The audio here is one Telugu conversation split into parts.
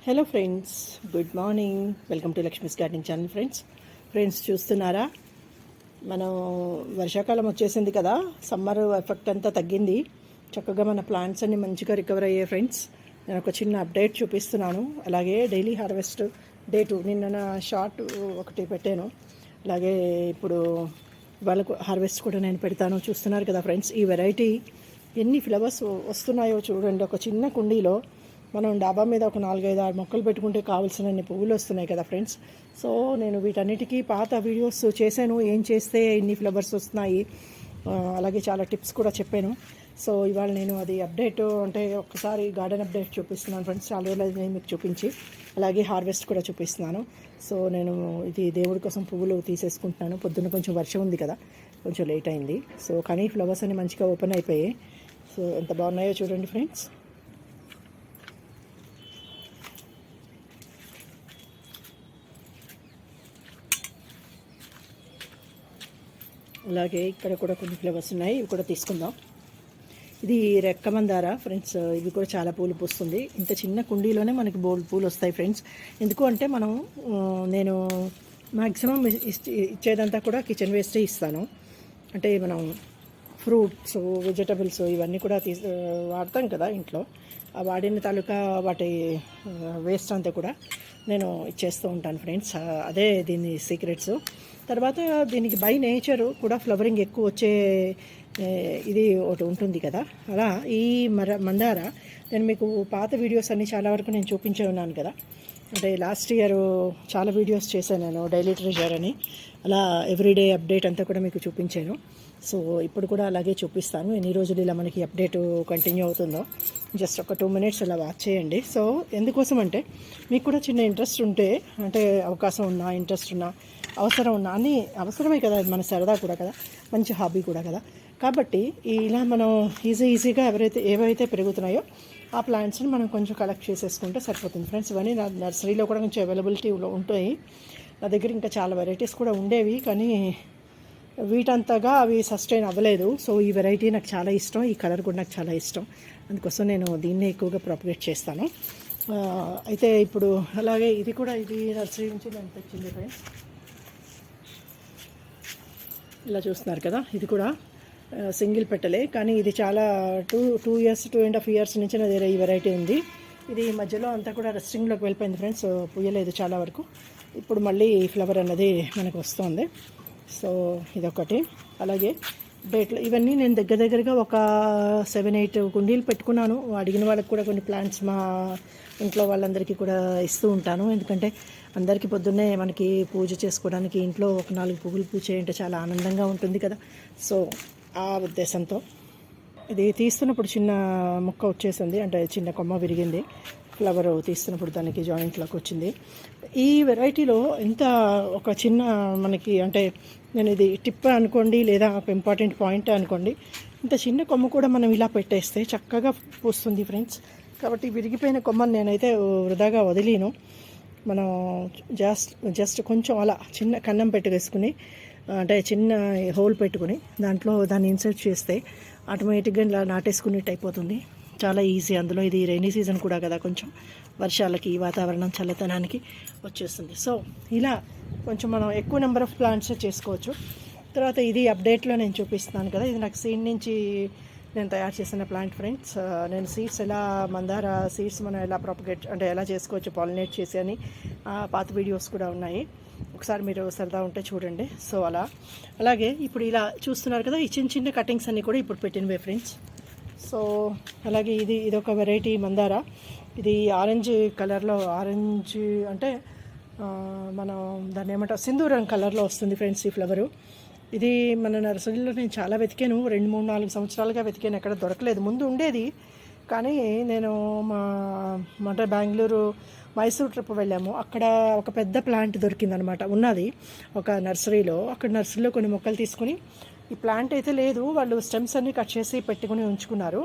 Hello friends, good morning. Welcome to Lakshmi's garden channel. Friends చూస్తున్నారా, మనం వర్షాకాలం వచ్చేసింది కదా, సమ్మర్ ఎఫెక్ట్ అంతా తగ్గింది. చక్కగా మన ప్లాంట్స్ అన్ని మంచిగా రికవర్ అయ్యాయి. ఫ్రెండ్స్, నేను ఒక చిన్న అప్డేట్ చూపిస్తున్నాను. అలాగే డైలీ హార్వెస్ట్ డే 2 నిన్న నా షార్ట్ ఒకటి పెట్టాను. అలాగే ఇప్పుడు వాళ్ళకు హార్వెస్ట్ కూడా నేను పెడతాను. చూస్తున్నారు కదా ఫ్రెండ్స్, ఈ వెరైటీ ఎన్ని ఫ్లవర్స్ వస్తున్నాయో చూడండి. ఒక చిన్న కుండీలో మనం డాబా మీద ఒక 4-5-6 మొక్కలు పెట్టుకుంటే కావాల్సినన్ని పువ్వులు వస్తున్నాయి కదా ఫ్రెండ్స్. సో నేను వీటన్నిటికీ పాత వీడియోస్ చేశాను, ఏం చేస్తే ఇన్ని ఫ్లవర్స్ వస్తున్నాయి, అలాగే చాలా టిప్స్ కూడా చెప్పాను. సో ఇవాళ నేను అది అప్డేట్ అంటే ఒకసారి గార్డెన్ అప్డేట్ చూపిస్తున్నాను ఫ్రెండ్స్. చాలా రోజులు నేను మీకు చూపించి అలాగే హార్వెస్ట్ కూడా చూపిస్తున్నాను. సో నేను ఇది దేవుడి కోసం పువ్వులు తీసేసుకుంటున్నాను. పొద్దున్న కొంచెం వర్షం ఉంది కదా, కొంచెం లేట్ అయింది. సో కానీ ఫ్లవర్స్ అన్ని మంచిగా ఓపెన్ అయిపోయాయి. సో ఎంత బాగున్నాయో చూడండి ఫ్రెండ్స్. అలాగే ఇక్కడ కూడా కొన్ని ఫ్లవర్స్ ఉన్నాయి, ఇవి కూడా తీసుకుందాం. ఇది రెక్క మందార ఫ్రెండ్స్, ఇవి కూడా చాలా పూలు పూస్తుంది. ఇంత చిన్న కుండీలోనే మనకి బోల్డ్ పూలు వస్తాయి ఫ్రెండ్స్. ఎందుకు అంటే నేను మ్యాక్సిమం ఇచ్చేదంతా కూడా కిచెన్ వేస్టే ఇస్తాను. అంటే మనం ఫ్రూట్స్, వెజిటబుల్స్ ఇవన్నీ కూడా వాడతాం కదా ఇంట్లో. ఆ వాడిన తాలూకా వాటి వేస్ట్ అంతా కూడా నేను ఇచ్చేస్తూ ఉంటాను ఫ్రెండ్స్. అదే దీని సీక్రెట్స్. తర్వాత దీనికి బై నేచరు కూడా ఫ్లవరింగ్ ఎక్కువ వచ్చే ఇది ఒకటి ఉంటుంది కదా. అలా ఈ మందార నేను మీకు పాత వీడియోస్ అన్నీ చాలా వరకు నేను చూపించే ఉన్నాను కదా. అంటే లాస్ట్ ఇయర్ చాలా వీడియోస్ చేశాను నేను, డైలీ ట్రెజర్ అని. అలా ఎవ్రీడే అప్డేట్ అంతా కూడా మీకు చూపించాను. సో ఇప్పుడు కూడా అలాగే చూపిస్తాను. ఎన్ని రోజులు ఇలా మనకి అప్డేట్ కంటిన్యూ అవుతుందో జస్ట్ ఒక 2 minutes అలా వాచ్ చేయండి. సో ఎందుకోసం అంటే మీకు కూడా చిన్న ఇంట్రెస్ట్ ఉంటే, అంటే అవకాశం ఉన్నా, ఇంట్రెస్ట్ ఉన్నా, అవసరం ఉన్నా, అన్నీ అవసరమే కదా, మన సరదా కూడా కదా, మంచి హాబీ కూడా కదా. కాబట్టి ఇలా మనం ఈజీగా ఏవైతే పెరుగుతున్నాయో ఆ ప్లాంట్స్ని మనం కొంచెం కలెక్ట్ చేసేసుకుంటే సరిపోతుంది ఫ్రెండ్స్. ఇవన్నీ నా నర్సరీలో కూడా కొంచెం అవైలబిలిటీలో ఉంటాయి. నా దగ్గర ఇంకా చాలా వెరైటీస్ కూడా ఉండేవి, కానీ వీటంతగా అవి సస్టైన్ అవ్వలేదు. సో ఈ వెరైటీ నాకు చాలా ఇష్టం, ఈ కలర్ కూడా నాకు చాలా ఇష్టం. అందుకోసం నేను దీన్నే ఎక్కువగా ప్రాపగేట్ చేస్తాను. అయితే ఇప్పుడు అలాగే ఇది నర్సరీ నుంచి నేను తెచ్చింది ఫ్రెండ్స్. ఇలా చూస్తున్నారు కదా, ఇది కూడా సింగిల్ పెట్టలే, కానీ ఇది చాలా 2.5 years నుంచి నా దగ్గర ఈ వెరైటీ ఉంది. ఇది మధ్యలో అంతా కూడా రెస్టింగ్లోకి వెళ్ళిపోయింది ఫ్రెండ్స్, పూయలేదు చాలా వరకు. ఇప్పుడు మళ్ళీ ఫ్లవర్ అన్నది మనకు వస్తుంది. సో ఇదొకటి. అలాగే డేట్లు ఇవన్నీ నేను దగ్గరగా ఒక 7-8 కుండీలు పెట్టుకున్నాను. అడిగిన వాళ్ళకి కూడా కొన్ని ప్లాంట్స్ మా ఇంట్లో వాళ్ళందరికీ కూడా ఇస్తూ ఉంటాను. ఎందుకంటే అందరికీ పొద్దున్నే మనకి పూజ చేసుకోవడానికి ఇంట్లో ఒక 4 పువ్వులు పూజ చేయంటే చాలా ఆనందంగా ఉంటుంది కదా. సో ఆ ఉద్దేశంతో ఇది తీస్తున్నప్పుడు చిన్న ముక్క వచ్చేసింది, అంటే చిన్న కొమ్మ విరిగింది. ఫ్లవర్ తీస్తున్నప్పుడు దానికి జాయింట్లోకి వచ్చింది. ఈ వెరైటీలో ఎంత ఒక చిన్న మనకి, అంటే నేను ఇది టిప్ అనుకోండి లేదా ఒక ఇంపార్టెంట్ పాయింట్ అనుకోండి, ఇంత చిన్న కొమ్మ కూడా మనం ఇలా పెట్టేస్తే చక్కగా పూస్తుంది ఫ్రెండ్స్. కాబట్టి విరిగిపోయిన కొమ్మని నేనైతే వృధాగా వదిలేను. మనం జస్ట్ కొంచెం అలా చిన్న కన్నం వేసుకుని, అంటే చిన్న హోల్ పెట్టుకుని దాన్ని ఇన్సర్ట్ చేస్తే ఆటోమేటిక్గా ఇలా నాటేసుకునేట్టు అయిపోతుంది. చాలా ఈజీ. అందులో ఇది రైనీ సీజన్ కూడా కదా, కొంచెం వర్షాలకి వాతావరణం చల్లతనానికి వచ్చేస్తుంది. సో ఇలా కొంచెం మనం ఎక్కువ నెంబర్ ఆఫ్ ప్లాంట్స్ చేసుకోవచ్చు. తర్వాత ఇది అప్డేట్లో నేను చూపిస్తున్నాను కదా, ఇది నాకు సీడ్ నుంచి నేను తయారు చేసిన ప్లాంట్ ఫ్రెండ్స్. నేను సీడ్స్ మందార సీడ్స్ మనం ఎలా ప్రాపగేట్ అంటే ఎలా చేసుకోవచ్చు పాలినేట్ చేసి అని పాత వీడియోస్ కూడా ఉన్నాయి, ఒకసారి మీరు సరదా ఉంటే చూడండి. సో అలాగే ఇప్పుడు ఇలా చూస్తున్నారు కదా, ఈ చిన్న కటింగ్స్ అన్నీ కూడా ఇప్పుడు పెట్టినవే ఫ్రెండ్స్. సో అలాగే ఇదొక వెరైటీ మందార. ఇది ఆరెంజ్ కలర్లో, ఆరెంజ్ అంటే మనం దాన్ని ఏమంటాం, సింధూరం కలర్లో వస్తుంది ఫ్రెండ్స్ ఈ ఫ్లవరు. ఇది మన నర్సరీలో నేను చాలా వెతికాను, 2-3-4 సంవత్సరాలుగా వెతికాను, ఎక్కడ దొరకలేదు. ముందు ఉండేది, కానీ నేను అంటే బెంగళూరు మైసూర్ ట్రిప్ వెళ్ళాము. అక్కడ ఒక పెద్ద ప్లాంట్ దొరికిందనమాట, ఉన్నది ఒక నర్సరీలో. అక్కడ నర్సరీలో కొన్ని మొక్కలు తీసుకుని, ఈ ప్లాంట్ అయితే లేదు, వాళ్ళు స్టెమ్స్ అన్నీ కట్ చేసి పెట్టుకుని ఉంచుకున్నారు.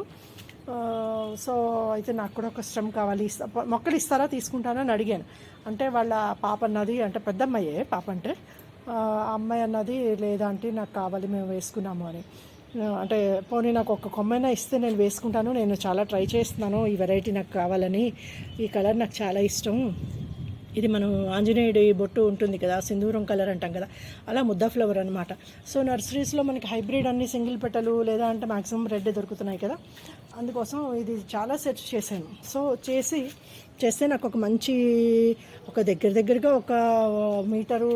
సో అయితే నాకు కూడా ఒక స్టెమ్ కావాలి, మొక్కలు ఇస్తారా తీసుకుంటారా అని అడిగాను. అంటే వాళ్ళ పాప అన్నది, అంటే పెద్ద అమ్మాయే పాప, అంటే అమ్మాయి అన్నది లేదంటే నాకు కావాలి, మేము వేసుకున్నాము అని. అంటే పోనీ నాకు ఒక కొమ్మైనా ఇస్తే నేను వేసుకుంటాను. నేను చాలా ట్రై చేస్తున్నాను, ఈ వెరైటీ నాకు కావాలని. ఈ కలర్ నాకు చాలా ఇష్టం. ఇది మనం ఆంజనేయుడి బొట్టు ఉంటుంది కదా, సింధూరం కలర్ అంటాం కదా, అలా ముద్దా ఫ్లవర్ అనమాట. సో నర్సరీస్లో మనకి హైబ్రిడ్ అన్ని సింగిల్ పెట్టలు లేదా అంటే మ్యాక్సిమం రెడ్ దొరుకుతున్నాయి కదా, అందుకోసం ఇది చాలా సెర్చ్ చేశాను. సో చేస్తే నాకు ఒక మంచి ఒక దగ్గరగా ఒక మీటరు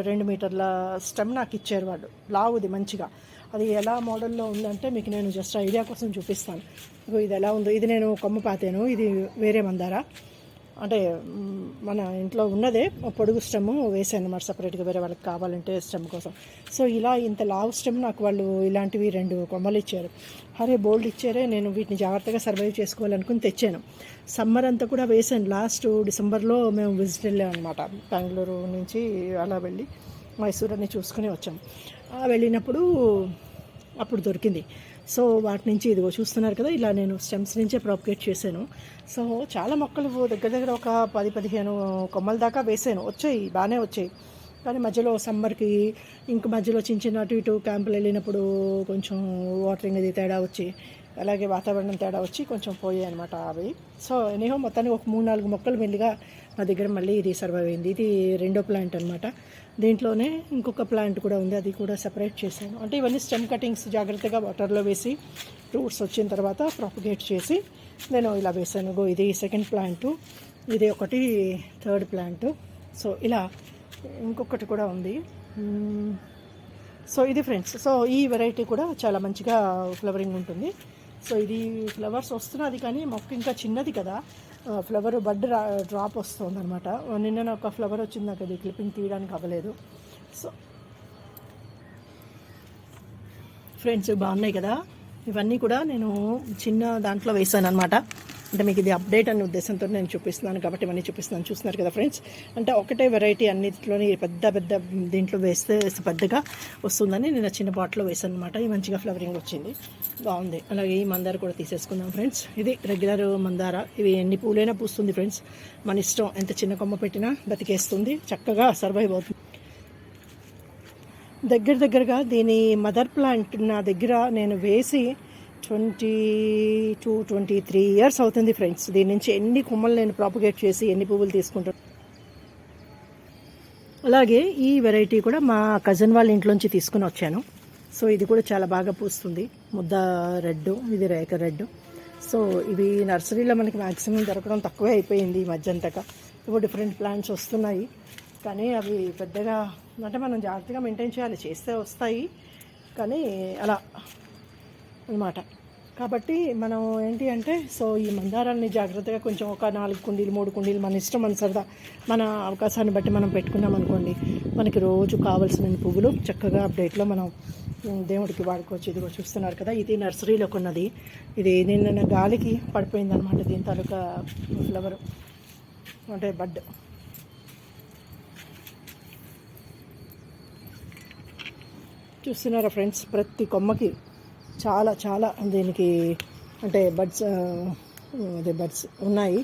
2 మీటర్ల స్టెమ్ నాకు ఇచ్చారు వాళ్ళు, లావుది మంచిగా. అది ఎలా మోడల్లో ఉందంటే మీకు నేను జస్ట్ ఐడియా కోసం చూపిస్తాను. ఇది ఎలా ఉందో, ఇది నేను కొమ్మ పాతాను. ఇది వేరే మందార, అంటే మన ఇంట్లో ఉన్నదే పొడుగు స్టెమ్ వేసాను అన్నమాట సపరేట్గా, వేరే వాళ్ళకి కావాలంటే స్టెమ్ కోసం. సో ఇలా ఇంత లావు స్టెమ్ నాకు వాళ్ళు ఇలాంటివి 2 కొమ్మలు ఇచ్చారు. అరే బోల్డ్ ఇచ్చారే, నేను వీటిని జాగ్రత్తగా సర్వైవ్ చేసుకోవాలనుకుని తెచ్చాను. సమ్మర్ అంతా కూడా వేసాను. లాస్ట్ డిసెంబర్లో మేము విజిట్ వెళ్ళాం అనమాట, బెంగళూరు నుంచి అలా వెళ్ళి మైసూర్ అన్ని చూసుకుని వచ్చాం. వెళ్ళినప్పుడు అప్పుడు దొరికింది. సో వాటి నుంచి ఇదిగో చూస్తున్నారు కదా, ఇలా నేను స్టెమ్స్ నుంచే ప్రాపగేట్ చేశాను. సో చాలా మొక్కలు దగ్గర ఒక 10-15 కొమ్మల దాకా వేసాను, వచ్చాయి, బాగానే వచ్చాయి. కానీ మధ్యలో సమ్మర్కి ఇంక మధ్యలో చిన్న అటు ఇటు క్యాంపులు వెళ్ళినప్పుడు కొంచెం వాటరింగ్ అది తేడా వచ్చి, అలాగే వాతావరణం తేడా వచ్చి కొంచెం పోయాయి అనమాట అవి. సో ఎనీహో మొత్తానికి ఒక 3-4 మొక్కలు మెల్లిగా నా దగ్గర మళ్ళీ ఇది సర్వైవ్ అయింది. ఇది రెండో ప్లాంట్ అనమాట. దీంట్లోనే ఇంకొక ప్లాంట్ కూడా ఉంది, అది కూడా సెపరేట్ చేశాను. అంటే ఇవన్నీ స్టెమ్ కటింగ్స్ జాగ్రత్తగా వాటర్లో వేసి రూట్స్ వచ్చిన తర్వాత ప్రాపగేట్ చేసి నేను ఇలా వేసాను. ఇది సెకండ్ ప్లాంటు, ఇది ఒకటి థర్డ్ ప్లాంటు. సో ఇలా ఇంకొకటి కూడా ఉంది. సో ఇది ఫ్రెండ్స్, సో ఈ వెరైటీ కూడా చాలా మంచిగా ఫ్లవరింగ్ ఉంటుంది. సో ఇది ఫ్లవర్స్ వస్తున్నది కానీ మొక్క ఇంకా చిన్నది కదా, ఫ్లవర్ బడ్ డ్రాప్ వస్తుంది అనమాట. నిన్న ఒక ఫ్లవర్ వచ్చింది, నాకు అది క్లిప్పింగ్ తీయడానికి అవ్వలేదు. సో ఫ్రెండ్స్ బాగున్నాయి కదా, ఇవన్నీ కూడా నేను చిన్న దాంట్లో వేసాను అనమాట. అంటే మీకు ఇది అప్డేట్ అనే ఉద్దేశంతో నేను చూపిస్తున్నాను కాబట్టి ఇవన్నీ చూపిస్తున్నాను. చూస్తున్నారు కదా ఫ్రెండ్స్, అంటే ఒకటే వెరైటీ అన్నింటిలోని పెద్ద దీంట్లో వేస్తే పెద్దగా వస్తుందని నేను చిన్న బాటిల్లో వేసాను అనమాట. ఇది మంచిగా ఫ్లవరింగ్ వచ్చింది, బాగుంది. అలాగే ఈ మందార కూడా తీసేసుకుందాం ఫ్రెండ్స్. ఇది రెగ్యులర్ మందార, ఇవి ఎన్ని పూలైనా పూస్తుంది ఫ్రెండ్స్, మన ఇష్టం. ఎంత చిన్న కొమ్మ పెట్టినా బతికేస్తుంది, చక్కగా సర్వైవ్ అవుతుంది. దగ్గరగా దీని మదర్ ప్లాంట్ నా దగ్గర నేను వేసి 22-23 ఇయర్స్ అవుతుంది ఫ్రెండ్స్. దీని నుంచి ఎన్ని కొమ్మలు నేను ప్రాపగేట్ చేసి ఎన్ని పువ్వులు తీసుకుంటాను. అలాగే ఈ వెరైటీ కూడా మా కజిన్ వాళ్ళ ఇంట్లోంచి తీసుకుని వచ్చాను. సో ఇది కూడా చాలా బాగా పూస్తుంది, ముద్ద రెడ్, ఇది రేఖ రెడ్. సో ఇవి నర్సరీలో మనకి మ్యాక్సిమం దొరకడం తక్కువే అయిపోయింది ఈ మధ్య అంతగా. ఇప్పుడు డిఫరెంట్ ప్లాంట్స్ వస్తున్నాయి కానీ అవి పెద్దగా అంటే మనం జాగ్రత్తగా మెయింటైన్ చేయాలి, చేస్తే వస్తాయి కానీ అలా అన్నమాట. కాబట్టి మనం ఏంటి అంటే, సో ఈ మందారాన్ని జాగ్రత్తగా కొంచెం ఒక 4 కుండీలు 3 కుండీలు మన ఇష్టం, మన సరదా, మన అవకాశాన్ని బట్టి మనం పెట్టుకున్నాం అనుకోండి, మనకి రోజు కావాల్సిన పువ్వులు చక్కగా అప్డేట్లో మనం దేవుడికి వాడుకోవచ్చు. ఇది కూడా చూస్తున్నారు కదా, ఇది నర్సరీలో కొన్నది. ఇది నిన్న గాలికి పడిపోయింది అనమాట, దీని తాలూకా ఫ్లవర్ అంటే బడ్. చూస్తున్నారా ఫ్రెండ్స్, ప్రతి కొమ్మకి చాలా దీనికి అంటే బడ్స్ ఉన్నాయి.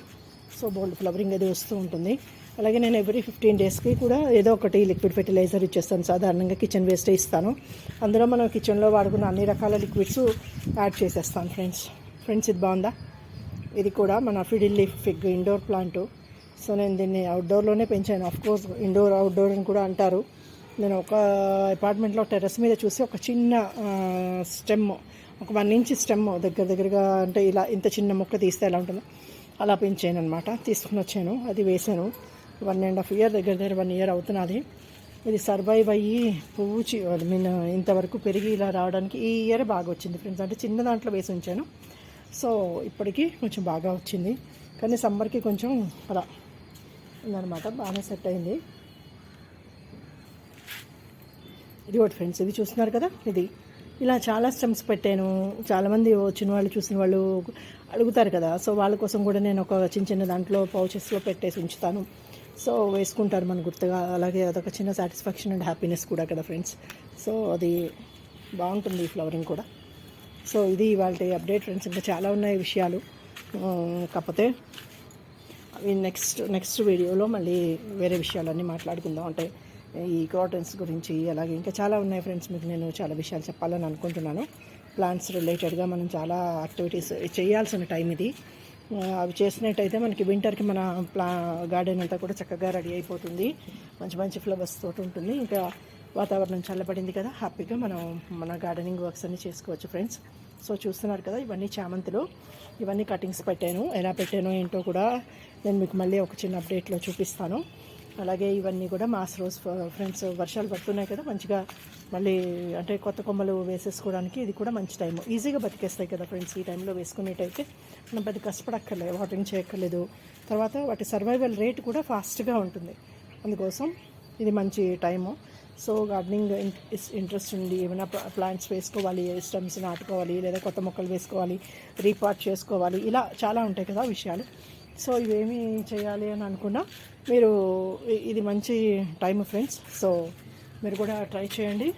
సో బోల్డ్ ఫ్లవరింగ్ అది వస్తూ ఉంటుంది. అలాగే నేను ఎవ్రీ 15 డేస్కి కూడా ఏదో ఒకటి లిక్విడ్ ఫెర్టిలైజర్ ఇచ్చేస్తాను. సాధారణంగా కిచెన్ వేస్టే ఇస్తాను. అందులో మనం కిచెన్లో వాడుకున్న అన్ని రకాల లిక్విడ్స్ యాడ్ చేసేస్తాను ఫ్రెండ్స్ ఇది బాగుందా. ఇది కూడా మన fiddle leaf fig indoor plant. So నేను దీన్ని అవుట్డోర్లోనే పెంచాను. ఆఫ్కోర్స్ ఇండోర్ అవుట్డోర్ అని కూడా అంటారు. నేను ఒక అపార్ట్మెంట్లో టెర్రస్ మీద చూసి ఒక చిన్న స్టెమ్, ఒక 1 ఇంచ్ స్టెమ్ దగ్గరగా అంటే ఇలా ఇంత చిన్న మొక్క తీస్తే ఎలా ఉంటుందో అలా పెంచాను అనమాట. తీసుకుని వచ్చాను, అది వేసాను. 1.5 ఇయర్ దగ్గర 1 ఇయర్ అవుతున్నది. ఇది సర్వైవ్ అయ్యి పువ్వు ఇంతవరకు పెరిగి ఇలా రావడానికి ఈ ఇయర్ బాగా వచ్చింది ఫ్రెండ్స్. అంటే చిన్న దాంట్లో వేసి ఉంచాను. సో ఇప్పటికీ కొంచెం బాగా వచ్చింది కానీ సమ్మర్కి కొంచెం అలా ఉందన్నమాట, బాగానే సెట్ అయింది. ఇది ఒకటి ఫ్రెండ్స్, ఇది చూస్తున్నారు కదా, ఇది ఇలా చాలా స్టెమ్స్ పెట్టాను. చాలామంది వచ్చిన వాళ్ళు చూసిన వాళ్ళు అడుగుతారు కదా, సో వాళ్ళ కోసం కూడా నేను ఒక చిన్న దాంట్లో పౌచెస్లో పెట్టేసి ఉంచుతాను. సో వేసుకుంటారు మన గుర్తుగా. అలాగే అదొక చిన్న సాటిస్ఫాక్షన్ అండ్ హ్యాపీనెస్ కూడా కదా ఫ్రెండ్స్. సో అది బాగుంటుంది ఈ ఫ్లవరింగ్ కూడా. సో ఇది ఇవాళ అప్డేట్ ఫ్రెండ్స్. ఇంకా చాలా ఉన్నాయి విషయాలు, కాకపోతే అవి నెక్స్ట్ వీడియోలో మళ్ళీ వేరే విషయాలన్నీ మాట్లాడుకుందాం. అంటే ఈ క్రాటన్స్ గురించి, అలాగే ఇంకా చాలా ఉన్నాయి ఫ్రెండ్స్. మీకు నేను చాలా విషయాలు చెప్పాలని అనుకుంటున్నాను. ప్లాంట్స్ రిలేటెడ్గా మనం చాలా యాక్టివిటీస్ చేయాల్సిన టైం ఇది. అవి చేసినట్టయితే మనకి వింటర్కి మన గార్డెన్ అంతా కూడా చక్కగా రెడీ అయిపోతుంది. మంచి మంచి ఫ్లవర్స్ తోటి ఉంటుంది. ఇంకా వాతావరణం చల్లబడింది కదా, హ్యాపీగా మనం మన గార్డెనింగ్ వర్క్స్ అన్నీ చేసుకోవచ్చు ఫ్రెండ్స్. సో చూస్తున్నారు కదా, ఇవన్నీ చామంతులు. ఇవన్నీ కటింగ్స్ పెట్టాను. ఎలా పెట్టానో ఏంటో కూడా నేను మీకు మళ్ళీ ఒక చిన్న అప్డేట్లో చూపిస్తాను. అలాగే ఇవన్నీ కూడా మాస్ రోజ్ ఫ్రెండ్స్. వర్షాలు పడుతున్నాయి కదా, మంచిగా మళ్ళీ అంటే కొత్త కొమ్మలు వేసేసుకోవడానికి ఇది కూడా మంచి టైం. ఈజీగా బతికేస్తాయి కదా ఫ్రెండ్స్. ఈ టైంలో వేసుకునేటైతే మనం పెద్ద కష్టపడక్కర్లేదు, వాటరింగ్ చేయక్కర్లేదు. తర్వాత వాటి సర్వైవల్ రేట్ కూడా ఫాస్ట్గా ఉంటుంది. అందుకోసం ఇది మంచి టైము. సో గార్డెనింగ్ ఇంట్రెస్ట్ ఉంది, ఏమైనా ప్లాంట్స్ వేసుకోవాలి, స్టెమ్స్ నాటుకోవాలి, లేదా కొత్త మొక్కలు వేసుకోవాలి, రీపాట్ చేసుకోవాలి, ఇలా చాలా ఉంటాయి కదా విషయాలు. సో ఇవేమి చేయాలి అని అనుకున్నా మీరు ఇది మంచి టైం ఫ్రెండ్స్. సో మీరు కూడా ట్రై చేయండి,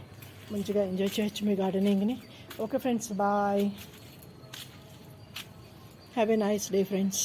మంచిగా ఎంజాయ్ చేయొచ్చు మీ గార్డెనింగ్ని. Okay friends, bye, have a nice day friends.